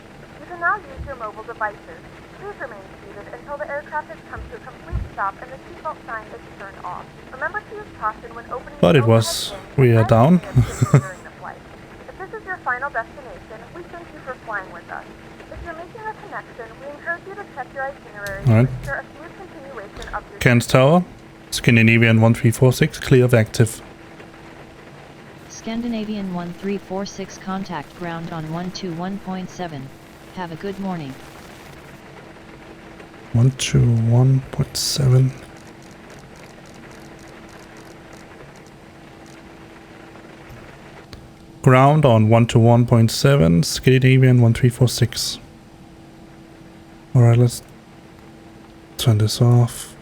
You can now use your mobile devices. Please remain seated until the aircraft has come to a complete stop and the seatbelt sign is turned off. Remember to use caution when opening But the it was. overhead We bins are and down. during the flight. If this is your final destination, we thank you for flying with us. If you're making a connection, we encourage you to check your itinerary Alright. to ensure a smooth continuation of your Cairns Tower, Scandinavian 1346, clear of active. Scandinavian 1346 contact ground on 121.7. Have a good morning. 121.7. Ground on 121.7, Scandinavian 1346. Alright, let's turn this off.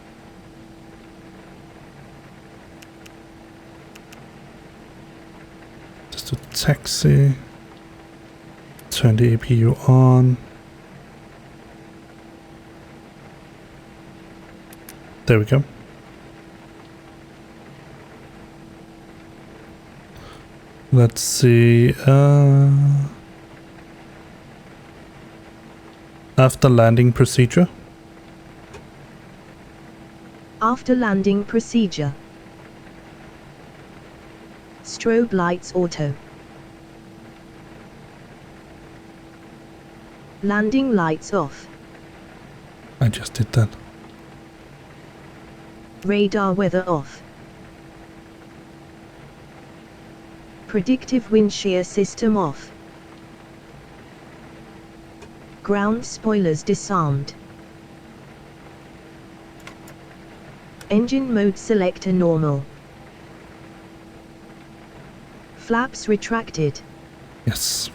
Just a taxi. Turn the APU on. There we go. Let's see. After landing procedure. After landing procedure. Strobe lights auto. Landing lights off. I just did that. Radar weather off. Predictive wind shear system off. Ground spoilers disarmed. Engine mode selector normal. Flaps retracted. Yes.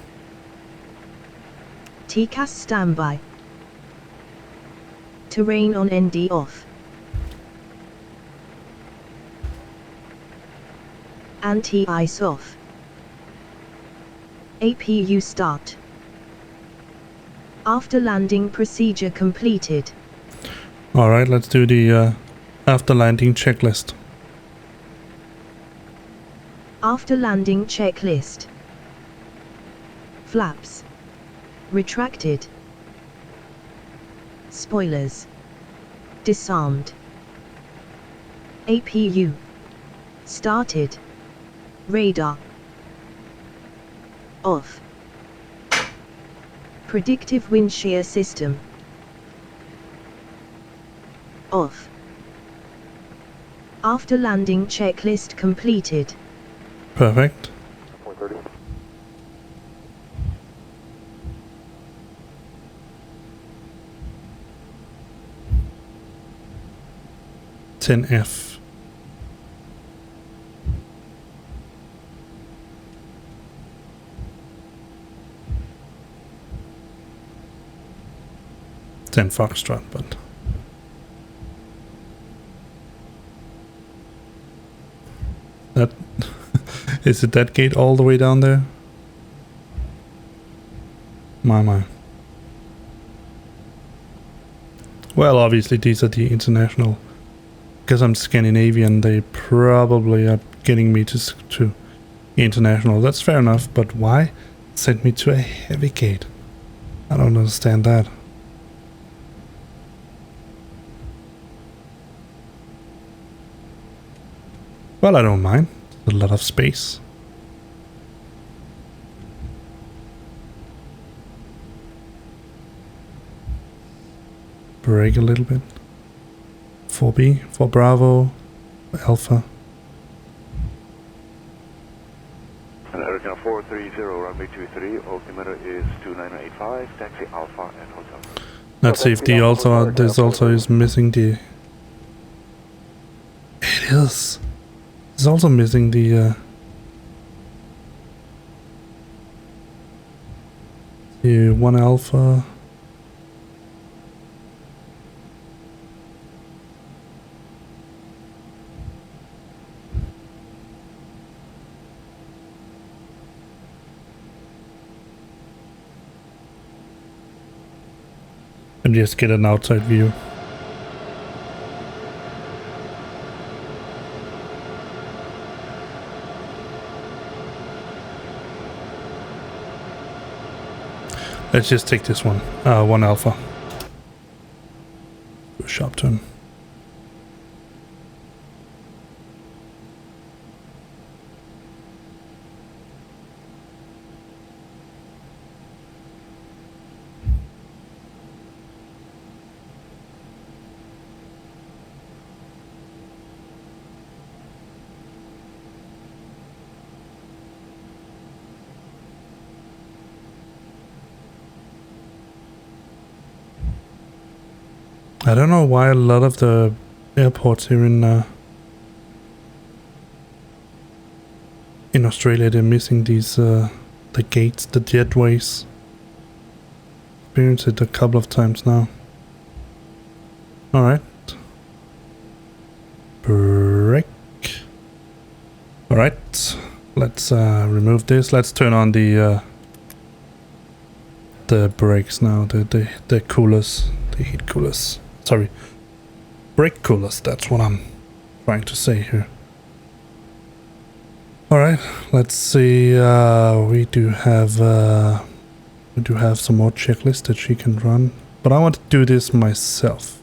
TCAS standby. Terrain on ND off. Anti-ice off. APU start. After landing procedure completed. Alright, let's do the after landing checklist. After landing checklist. Flaps. Retracted. Spoilers. Disarmed. APU. Started. Radar. Off. Predictive wind shear system. Off. After landing checklist completed. Perfect. 430. F. Then Foxtrot, but that is it. That gate all the way down there. My. Well, obviously these are the international. Because I'm Scandinavian, they probably are getting me to international. That's fair enough, but why send me to a heavy gate? I don't understand that. Well, I don't mind. A lot of space. Brake a little bit. 4B, 4 Bravo, Alpha. And American 430, runway 23, altimeter is 2985, taxi Alpha and hotel. Let's see if the also, this also is missing the... It is! It's also missing the 1 Alpha. And just get an outside view. Let's just take this one. 1 Alpha. Sharp turn. I don't know why a lot of the airports here in Australia, they're missing these the gates, the jetways. Experienced it a couple of times now. All right. Brake. All right. Let's remove this. Let's turn on the brakes now. The coolers, the heat coolers. Sorry, brake coolers, that's what I'm trying to say here. Alright, let's see, we do have some more checklists that she can run, but I want to do this myself.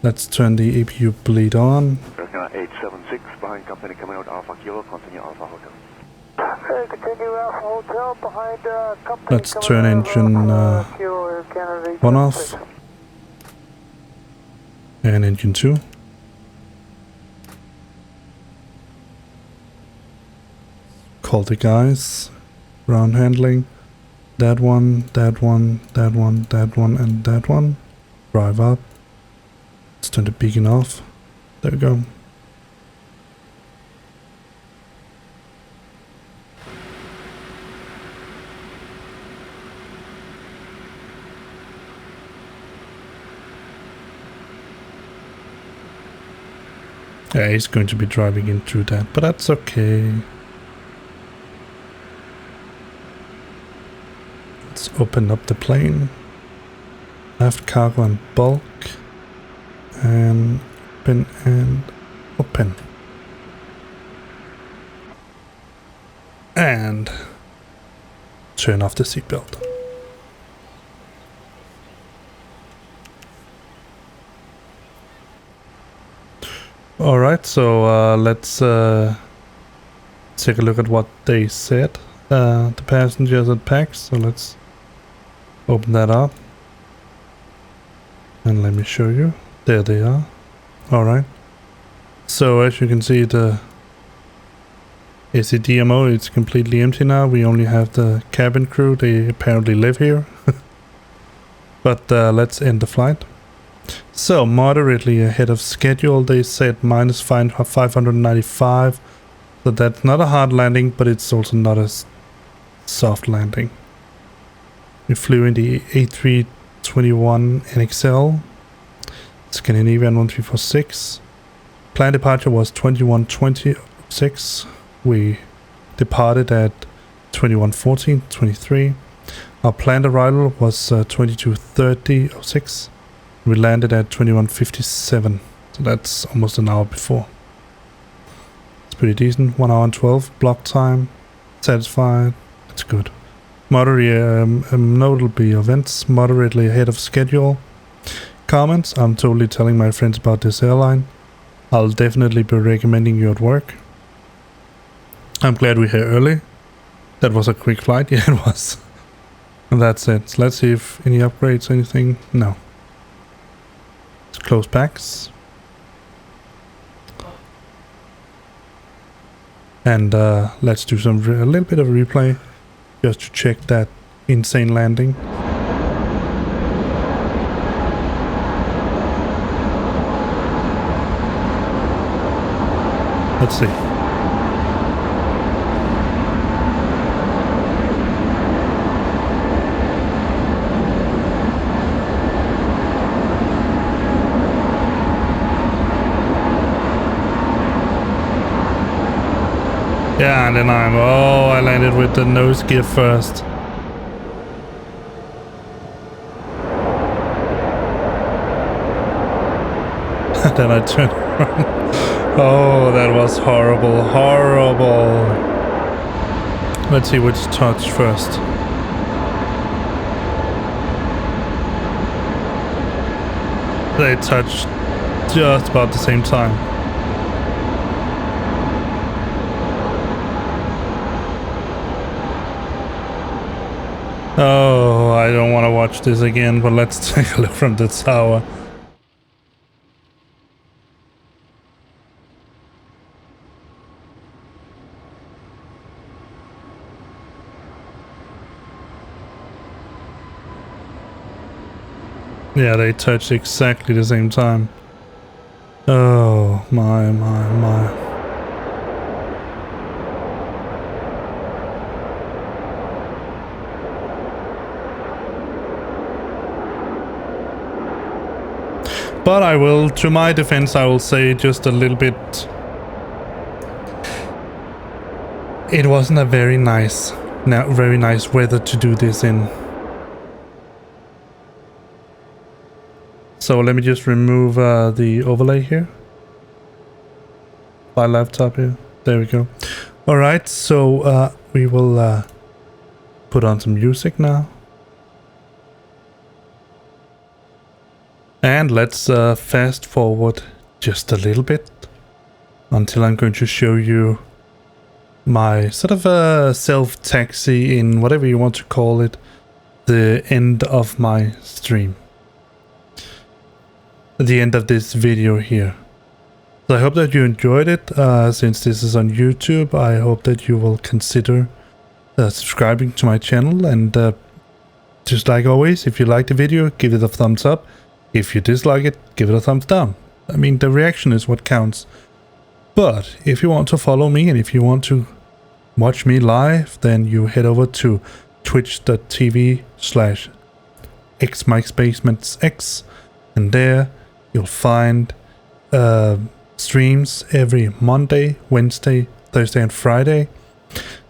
Let's turn the APU bleed on. 876, behind company coming out Alpha Kilo, continue Alpha Hotel. Continue Alpha Hotel, behind company. Let's turn engine 1 off. And engine 2. Call the guys. Ground handling. That one, that one, that one, that one, and that one. Drive up. Let's turn the beacon off. There we go. Yeah, he's going to be driving in through that, but that's okay. Let's open up the plane. Left cargo and bulk. And open and open. And turn off the seatbelt. Alright, so let's see take a look at what they said. The passengers at PAX. So let's open that up. And let me show you. There they are. Alright. So as you can see, the ACDMO, it's completely empty now. We only have the cabin crew. They apparently live here. But let's end the flight. So moderately ahead of schedule. They said minus 595. So that's not a hard landing, but it's also not a soft landing. We flew in the A321 NXL, Scandinavian 1346. Planned departure was 21:20:06. We departed at 21:14:23. Our planned arrival was 22:30:06. We landed at 21:57. So that's almost an hour before. It's pretty decent. 1 hour and 12 block time. Satisfied. It's good. Notable events moderately ahead of schedule. Comments: I'm totally telling my friends about this airline. I'll definitely be recommending you at work. I'm glad we're here early. That was a quick flight. Yeah, it was. And that's it. So let's see if any upgrades or anything. No. Let's close packs. And let's do a little bit of a replay just to check that insane landing. Let's see. Yeah, and then I landed with the nose gear first. Then I turned around. Oh, that was horrible, horrible. Let's see which touched first. They touched just about the same time. Oh, I don't want to watch this again, but let's take a look from the tower. Yeah, they touched exactly the same time. Oh, my. But I will, to my defense, I will say just a little bit. It wasn't a very nice weather to do this in. So let me just remove the overlay here. My laptop here. There we go. Alright, so we will put on some music now. And let's fast forward just a little bit until I'm going to show you my sort of self-taxi in whatever you want to call it, the end of my stream. The end of this video here. So I hope that you enjoyed it. Since this is on YouTube, I hope that you will consider subscribing to my channel, and just like always, if you like the video, give it a thumbs up. If you dislike it, give it a thumbs down. I mean, the reaction is what counts. But if you want to follow me and if you want to watch me live, then you head over to twitch.tv/xmikesbasementsx, and there you'll find streams every Monday, Wednesday, Thursday and Friday.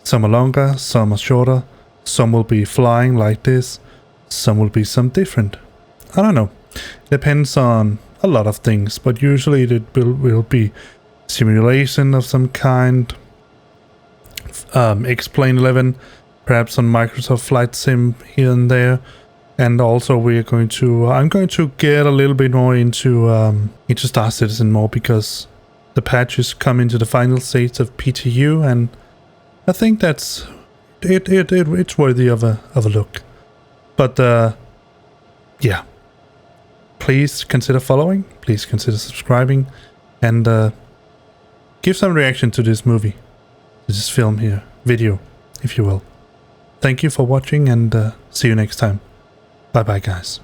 Some are longer, some are shorter, some will be flying like this, some will be some different. I don't know. Depends on a lot of things, but usually it will be simulation of some kind, X-Plane 11, perhaps some Microsoft Flight Sim here and there. And also I'm going to get a little bit more into Star Citizen more, because the patches come into the final stage of PTU, and I think that's it's worthy of a look. But yeah, please consider following, please consider subscribing, and give some reaction to this movie, to this film here, video, if you will. Thank you for watching, and see you next time. Bye bye, guys.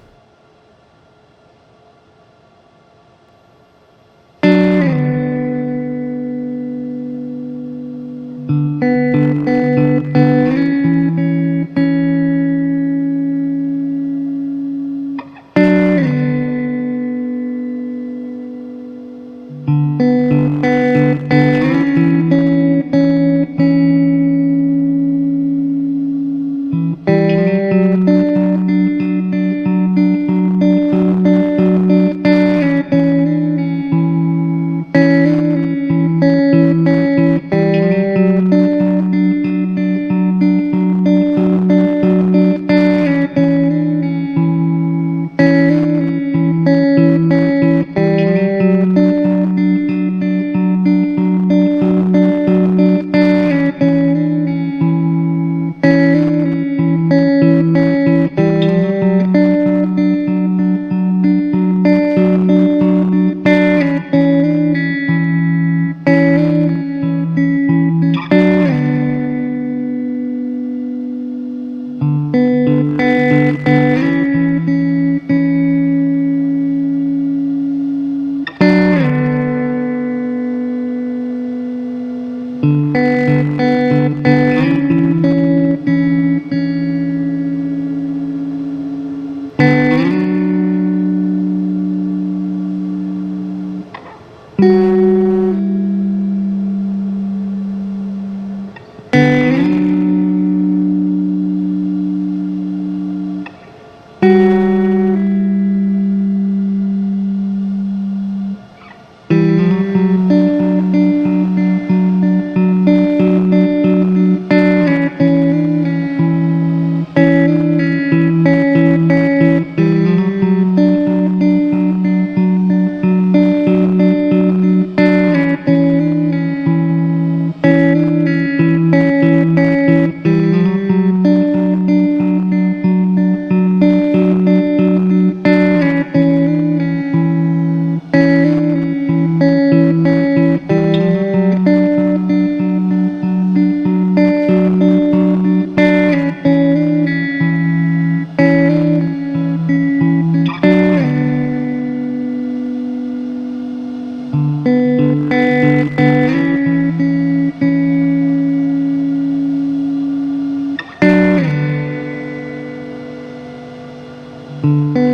Thank you.